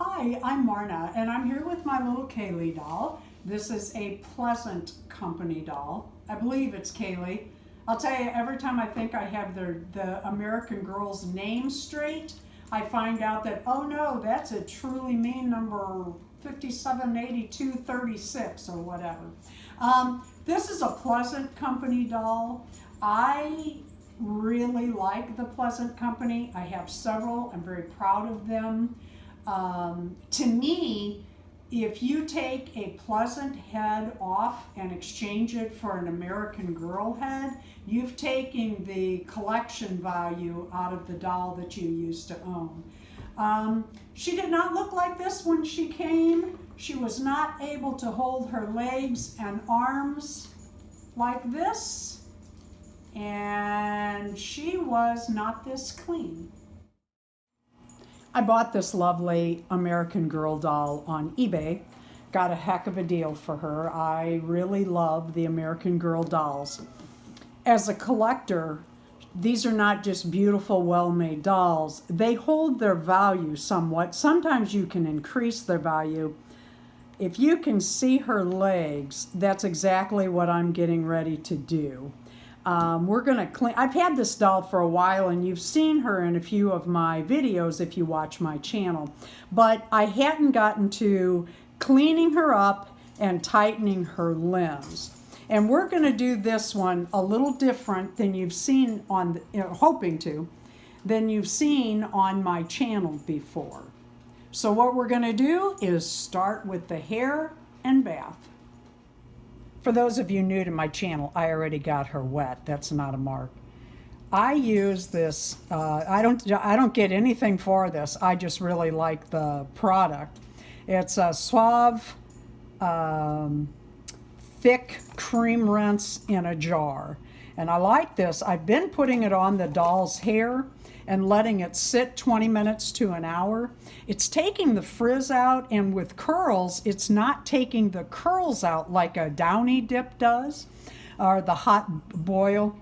Hi, I'm Marna, and I'm here with my little Kailey doll. This is a Pleasant Company doll. I believe it's Kailey. I'll tell you, every time I think I have the American Girl's name straight, I find out that, oh no, that's a truly mean number 578236 or whatever. This is a Pleasant Company doll. I really like the Pleasant Company. I have several. I'm very proud of them. To me, if you take a Pleasant head off and exchange it for an American Girl head, you've taken the collection value out of the doll that you used to own. She did not look like this when she came. She was not able to hold her legs and arms like this, and she was not this clean. I bought this lovely American Girl doll on eBay. Got a heck of a deal for her. I really love the American Girl dolls. As a collector, these are not just beautiful, well-made dolls. They hold their value somewhat. Sometimes you can increase their value. If you can see her legs, that's exactly what I'm getting ready to do. We're gonna clean. I've had this doll for a while, and you've seen her in a few of my videos if you watch my channel, but I hadn't gotten to cleaning her up and tightening her limbs. And we're gonna do this one a little different than you've seen on, than you've seen on my channel before. So what we're gonna do is start with the hair and bath. For those of you new to my channel, I already got her wet. That's not a mark. I use this, I don't get anything for this. I just really like the product. It's a suave, thick cream rinse in a jar. And I like this. I've been putting it on the doll's hair and letting it sit 20 minutes to an hour. It's taking the frizz out, and with curls, it's not taking the curls out like a Downy dip does, or the hot boil.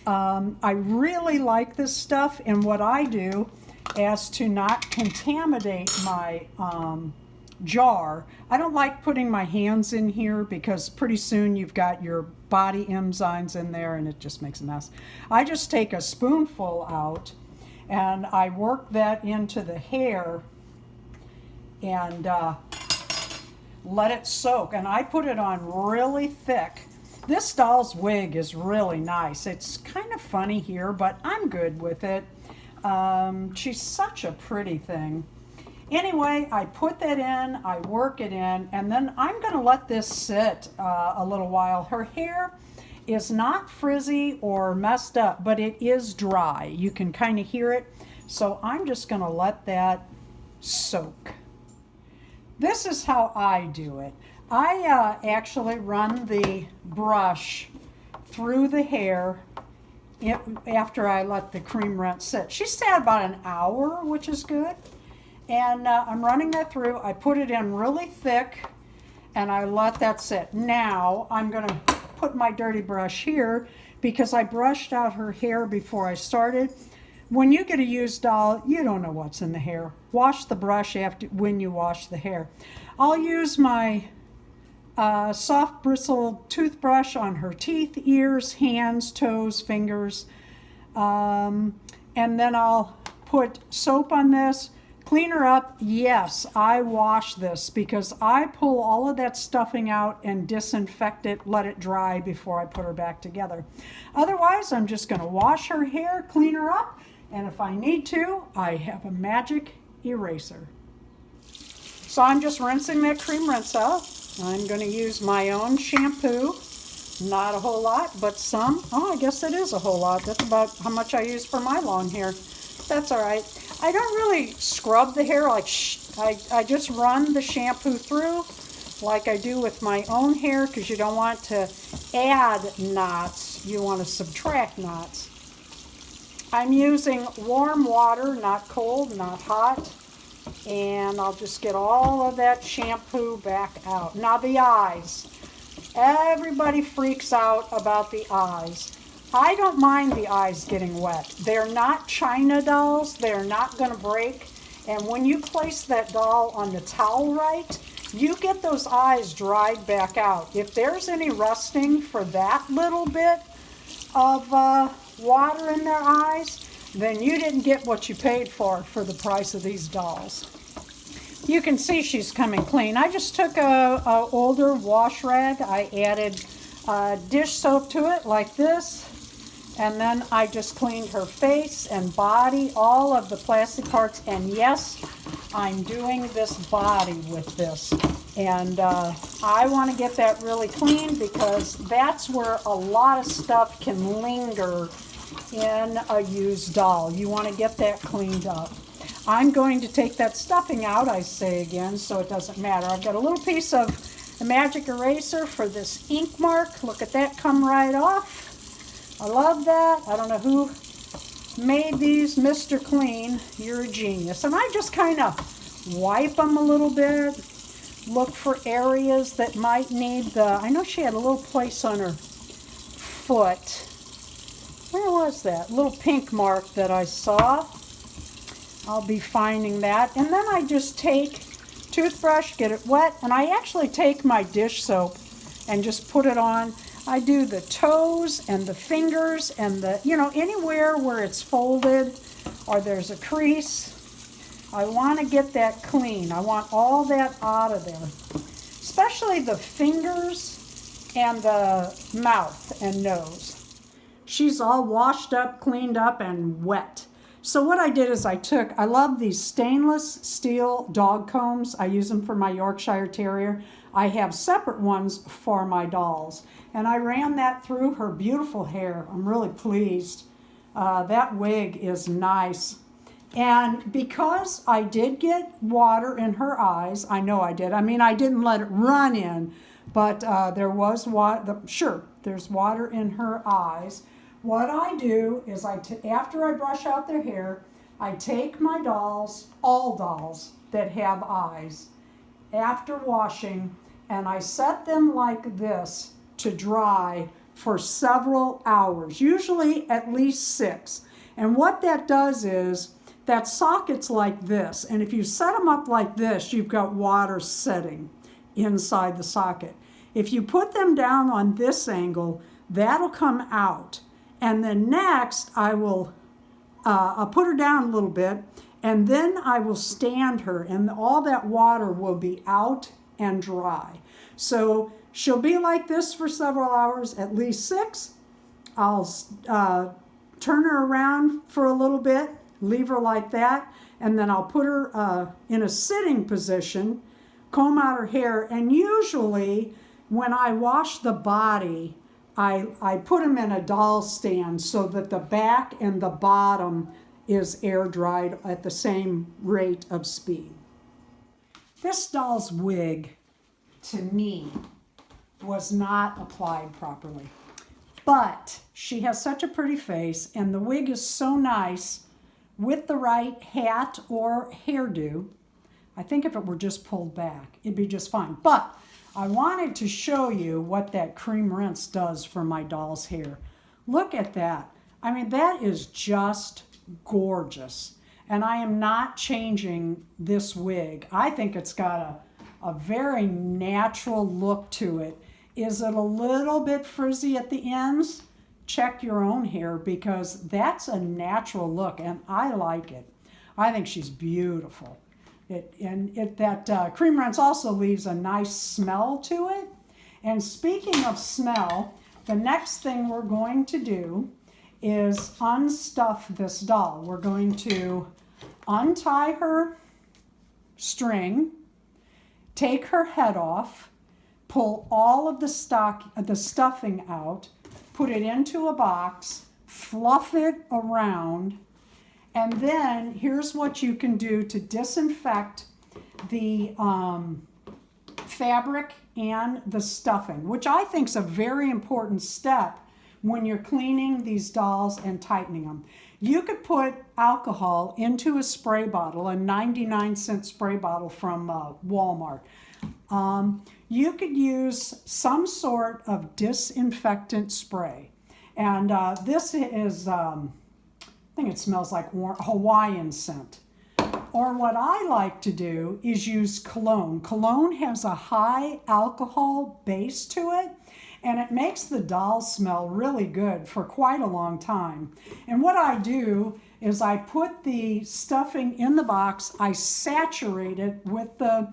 I really like this stuff, and what I do as to not contaminate my jar, I don't like putting my hands in here because pretty soon you've got your body enzymes in there and it just makes a mess. I just take a spoonful out and I work that into the hair and let it soak. And I put it on really thick. This doll's wig is really nice. It's kind of funny here, but I'm good with it. She's such a pretty thing. Anyway, I put that in, I work it in, and then I'm going to let this sit a little while. Her hair is not frizzy or messed up, but it is dry. You can kind of hear it. So I'm just going to let that soak. This is how I do it. I actually run the brush through the hair after I let the cream rinse sit. She sat about an hour, which is good. And I'm running that through. I put it in really thick and I let that sit. Now I'm going to put my dirty brush here because I brushed out her hair before I started. When you get a used doll, you don't know what's in the hair. Wash the brush when you wash the hair. I'll use my soft bristle toothbrush on her teeth, ears, hands, toes, fingers. And then I'll put soap on this. Clean her up. Yes, I wash this because I pull all of that stuffing out and disinfect it, let it dry before I put her back together. Otherwise, I'm just going to wash her hair, clean her up, and if I need to, I have a magic eraser. So I'm just rinsing that cream rinse out. I'm going to use my own shampoo. Not a whole lot, but some. Oh, I guess it is a whole lot. That's about how much I use for my long hair. That's all right. I don't really scrub the hair like I just run the shampoo through like I do with my own hair because you don't want to add knots, you want to subtract knots. I'm using warm water, not cold, not hot, and I'll just get all of that shampoo back out. Now the eyes. Everybody freaks out about the eyes. I don't mind the eyes getting wet. They're not China dolls. They're not going to break. And when you place that doll on the towel right, you get those eyes dried back out. If there's any rusting for that little bit of water in their eyes, then you didn't get what you paid for the price of these dolls. You can see she's coming clean. I just took a older wash rag. I added dish soap to it like this. And then I just cleaned her face and body, all of the plastic parts. And yes, I'm doing this body with this. And I want to get that really clean because that's where a lot of stuff can linger in a used doll. You want to get that cleaned up. I'm going to take that stuffing out, I say again, so it doesn't matter. I've got a little piece of the magic eraser for this ink mark. Look at that come right off. I love that. I don't know who made these, Mr. Clean. You're a genius. And I just kind of wipe them a little bit, look for areas that might need the, I know she had a little place on her foot. Where was that? Little pink mark that I saw. I'll be finding that. And then I just take toothbrush, get it wet, and I actually take my dish soap and just put it on. I do the toes and the fingers and the, anywhere where it's folded or there's a crease. I want to get that clean. I want all that out of there, especially the fingers and the mouth and nose. She's all washed up, cleaned up, and wet. So what I did is I love these stainless steel dog combs. I use them for my Yorkshire Terrier. I have separate ones for my dolls. And I ran that through her beautiful hair. I'm really pleased. That wig is nice. And because I did get water in her eyes, I know I did. I mean, I didn't let it run in, but there was water. Sure, there's water in her eyes. What I do is after I brush out their hair, I take my dolls, all dolls that have eyes, after washing, and I set them like this to dry for several hours, usually at least 6. And what that does is that socket's like this, and if you set them up like this, you've got water setting inside the socket. If you put them down on this angle, that'll come out. And then next, I'll put her down a little bit, and then I will stand her, and all that water will be out and dry. So she'll be like this for several hours, at least 6. I'll turn her around for a little bit, leave her like that, and then I'll put her in a sitting position, comb out her hair, and usually when I wash the body, I put them in a doll stand so that the back and the bottom is air dried at the same rate of speed. This doll's wig, to me, was not applied properly. But she has such a pretty face, and the wig is so nice with the right hat or hairdo. I think if it were just pulled back, it'd be just fine. But I wanted to show you what that cream rinse does for my doll's hair. Look at that. I mean, that is just gorgeous. And I am not changing this wig. I think it's got a very natural look to it. Is it a little bit frizzy at the ends? Check your own hair, because that's a natural look and I like it. I think she's beautiful. That cream rinse also leaves a nice smell to it. And speaking of smell, the next thing we're going to do is unstuff this doll. We're going to untie her string, take her head off, pull all of the stuffing out, put it into a box, fluff it around, and then here's what you can do to disinfect the fabric and the stuffing, which I think is a very important step when you're cleaning these dolls and tightening them. You could put alcohol into a spray bottle, a 99-cent spray bottle from Walmart. You could use some sort of disinfectant spray. And this is, I think it smells like Hawaiian scent. Or what I like to do is use cologne. Cologne has a high alcohol base to it, and it makes the doll smell really good for quite a long time. And what I do is I put the stuffing in the box, I saturate it with the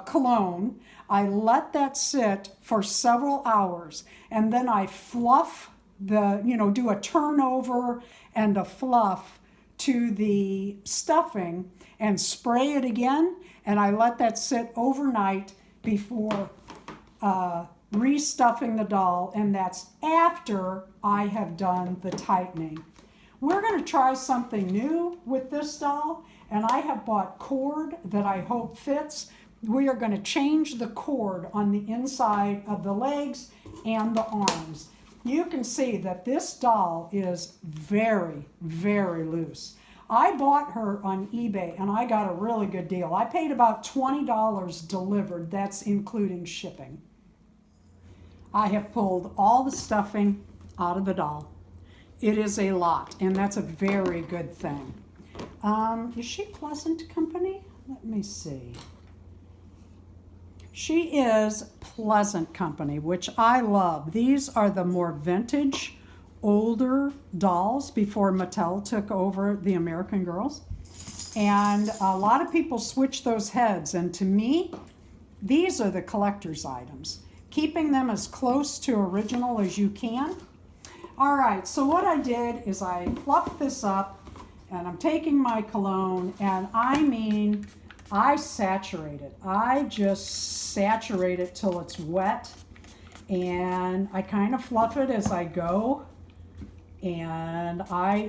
cologne, I let that sit for several hours, and then I fluff do a turnover and a fluff to the stuffing and spray it again, and I let that sit overnight before restuffing the doll, and that's after I have done the tightening. We're going to try something new with this doll, and I have bought cord that I hope fits. We are going to change the cord on the inside of the legs and the arms. You can see that this doll is very, very loose. I bought her on eBay and I got a really good deal. I paid about $20 delivered. That's including shipping. I have pulled all the stuffing out of the doll. It is a lot, and that's a very good thing. Is she Pleasant Company? Let me see. She is Pleasant Company, which I love. These are the more vintage, older dolls before Mattel took over the American Girls. And a lot of people switch those heads, and to me, these are the collector's items. Keeping them as close to original as you can. All right, so what I did is I fluffed this up, and I'm taking my cologne, and I saturate it. I just saturate it till it's wet, and I kind of fluff it as I go. And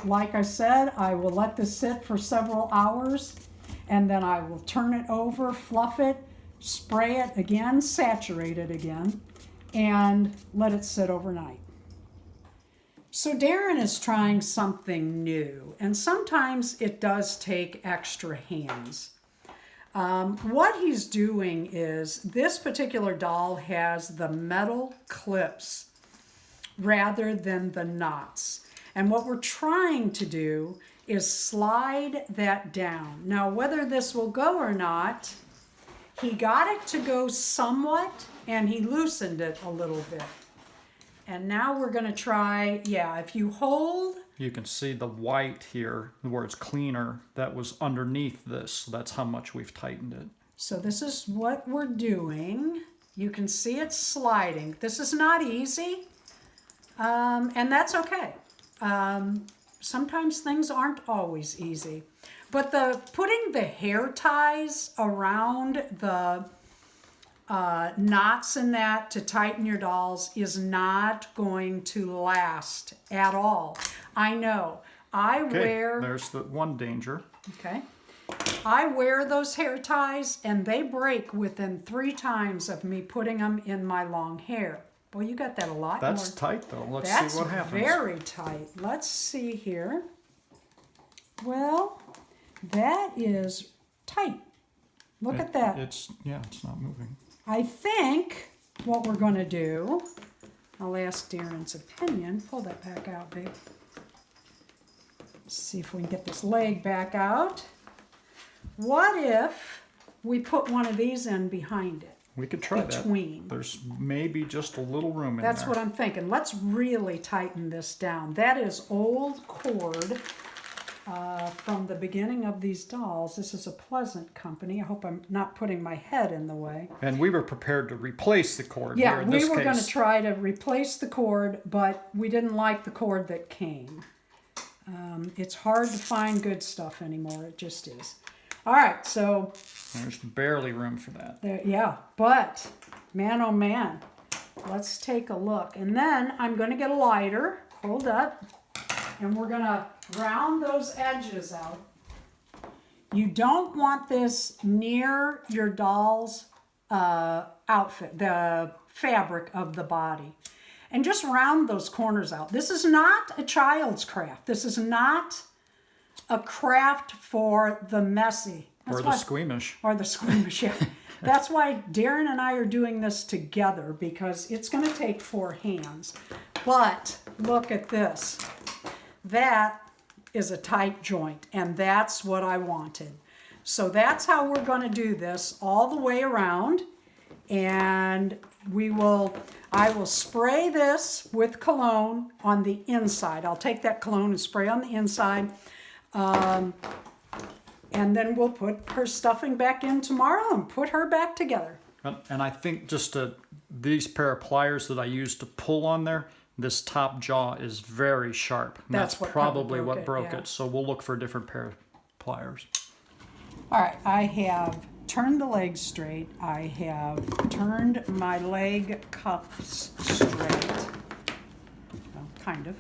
like I said, I will let this sit for several hours, and then I will turn it over, fluff it, spray it again, saturate it again, and let it sit overnight. So Darren is trying something new, and sometimes it does take extra hands. What he's doing is, this particular doll has the metal clips rather than the knots. And what we're trying to do is slide that down. Now, whether this will go or not, he got it to go somewhat, and he loosened it a little bit. And now we're going to try, if you hold. You can see the white here, where it's cleaner, that was underneath this. That's how much we've tightened it. So this is what we're doing. You can see it sliding. This is not easy, and that's okay. Sometimes things aren't always easy. But putting the hair ties around the knots in that to tighten your dolls is not going to last at all. I know. There's the one danger. Okay. I wear those hair ties, and they break within 3 times of me putting them in my long hair. Well, you got that a lot That's more. tight, though. Let's see what happens. That's very tight. Let's see here. Well, that is tight. Look at that. It's not moving. I think what we're going to do, I'll ask Darren's opinion. Pull that back out, babe. Let's see if we can get this leg back out. What if we put one of these in behind it? We could try between. that. There's maybe just a little room in there. That's what I'm thinking. Let's really tighten this down. That is old cord from the beginning of these dolls. This is a Pleasant Company. I hope I'm not putting my head in the way. And we were prepared to replace the cord. Yeah, we were going to try to replace the cord, but we didn't like the cord that came. It's hard to find good stuff anymore. It just is. All right, so there's barely room for that. Yeah, but man, oh man, let's take a look. And then I'm going to get a lighter. Hold up. And we're going to round those edges out. You don't want this near your doll's outfit, the fabric of the body. And just round those corners out. This is not a child's craft. This is not a craft for the messy. Or the squeamish. Or the squeamish, yeah. That's why Darren and I are doing this together, because it's going to take 4 hands. But look at this. That is a tight joint, and that's what I wanted. So that's how we're going to do this all the way around. And I will spray this with cologne on the inside. I'll take that cologne and spray on the inside. And then we'll put her stuffing back in tomorrow and put her back together. And I think just these pair of pliers that I used to pull on there, this top jaw is very sharp. And That's what probably broke what it, broke yeah. it. So we'll look for a different pair of pliers. All right, I have turned the legs straight. I have turned my leg cuffs straight. Well, kind of.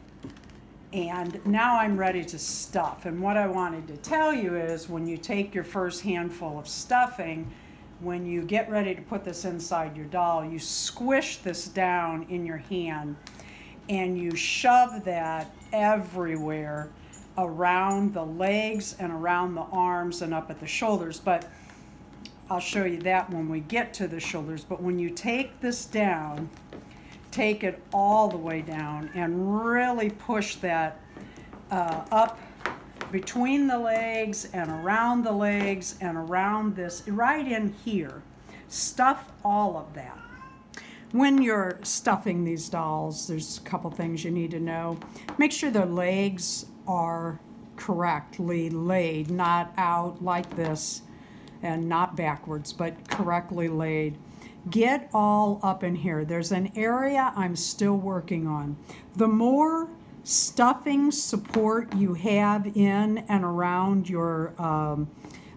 And now I'm ready to stuff. And what I wanted to tell you is when you take your first handful of stuffing, when you get ready to put this inside your doll, you squish this down in your hand and you shove that everywhere around the legs and around the arms and up at the shoulders. But I'll show you that when we get to the shoulders. But when you take this down, take it all the way down and really push that up between the legs and around this, right in here. Stuff all of that. When you're stuffing these dolls, there's a couple things you need to know. Make sure the legs are correctly laid, not out like this and not backwards, but correctly laid. Get all up in here. There's an area I'm still working on. The more stuffing support you have in and around your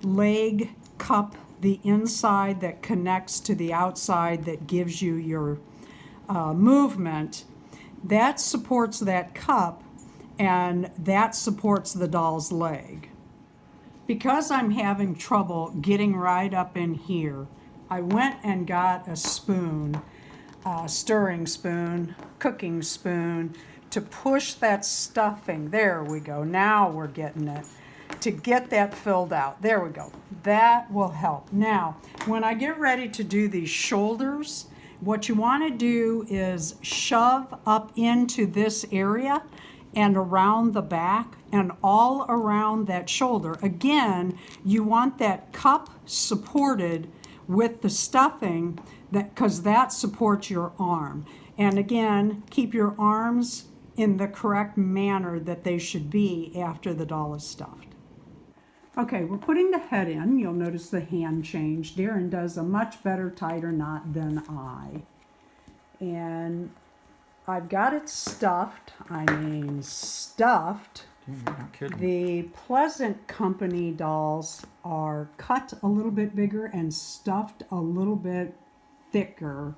leg cup, the inside that connects to the outside that gives you your movement, that supports that cup and that supports the doll's leg. Because I'm having trouble getting right up in here, I went and got a spoon, stirring spoon, cooking spoon, to push that stuffing. There we go. Now we're getting it. To get that filled out. There we go. That will help. Now, when I get ready to do these shoulders, what you want to do is shove up into this area and around the back and all around that shoulder. Again, you want that cup supported with the stuffing, because that supports your arm. And again, keep your arms in the correct manner that they should be after the doll is stuffed. Okay, we're putting the head in. You'll notice the hand change. Darren does a much better tighter knot than I. And I've got it stuffed. I mean stuffed. You're not kidding. The Pleasant Company dolls are cut a little bit bigger and stuffed a little bit thicker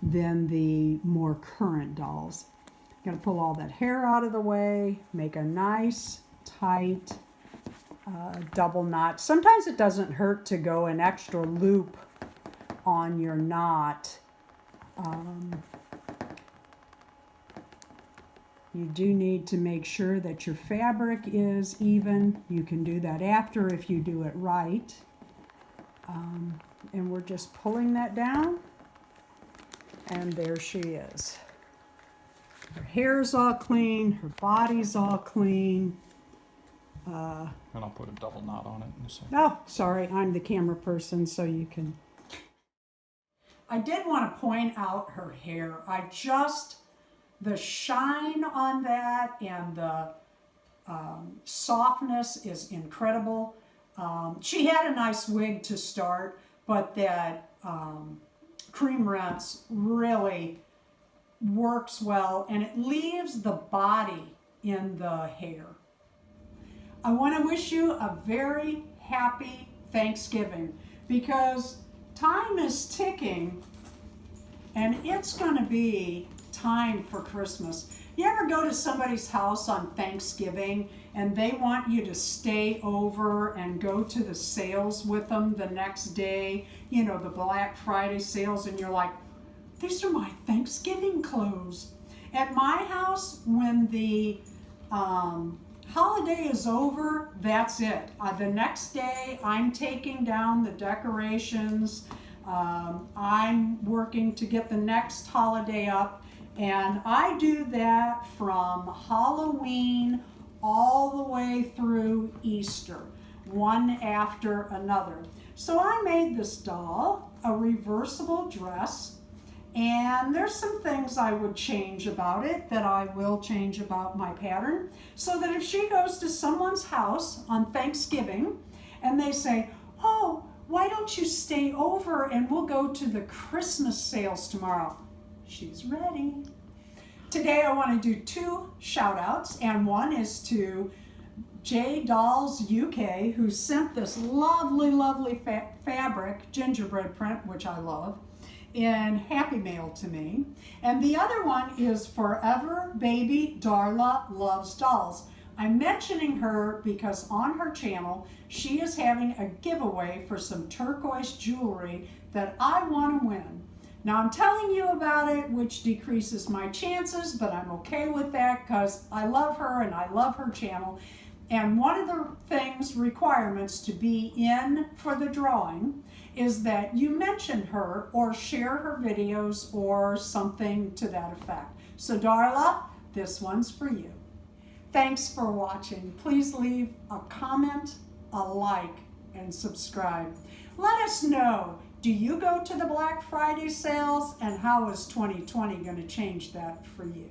than the more current dolls. I'm going to pull all that hair out of the way, make a nice tight double knot. Sometimes it doesn't hurt to go an extra loop on your knot. You do need to make sure that your fabric is even. You can do that after if you do it right. And we're just pulling that down. And there she is. Her hair's all clean. Her body's all clean. And I'll put a double knot on it in a second. Oh, sorry, I'm the camera person, so you can. I did want to point out her hair. The shine on that and the softness is incredible. She had a nice wig to start, but that cream rinse really works well, and it leaves the body in the hair. I want to wish you a very happy Thanksgiving, because time is ticking and it's going to be time for Christmas. You ever go to somebody's house on Thanksgiving and they want you to stay over and go to the sales with them the next day, you know, the Black Friday sales, and you're like, these are my Thanksgiving clothes. At my house, when the holiday is over, that's it. The next day, I'm taking down the decorations. I'm working to get the next holiday up, and I do that from Halloween all the way through Easter. one after another. So I made this doll a reversible dress, and there's some things I would change about it that I will change about my pattern, so that if she goes to someone's house on Thanksgiving and they say, oh, why don't you stay over and we'll go to the Christmas sales tomorrow, she's ready. Today I want to do 2 shout outs, and one is to J Dolls UK, who sent this lovely fabric gingerbread print, which I love, in Happy Mail to me. And the other one is Forever Baby Darla Loves Dolls. I'm mentioning her because on her channel she is having a giveaway for some turquoise jewelry that I want to win. Now I'm telling you about it, which decreases my chances, but I'm okay with that because I love her and I love her channel. And one of the things, requirements to be in for the drawing, is that you mention her or share her videos or something to that effect. So Darla, this one's for you. Thanks for watching. Please leave a comment, a like, and subscribe. Let us know, do you go to the Black Friday sales, and how is 2020 going to change that for you?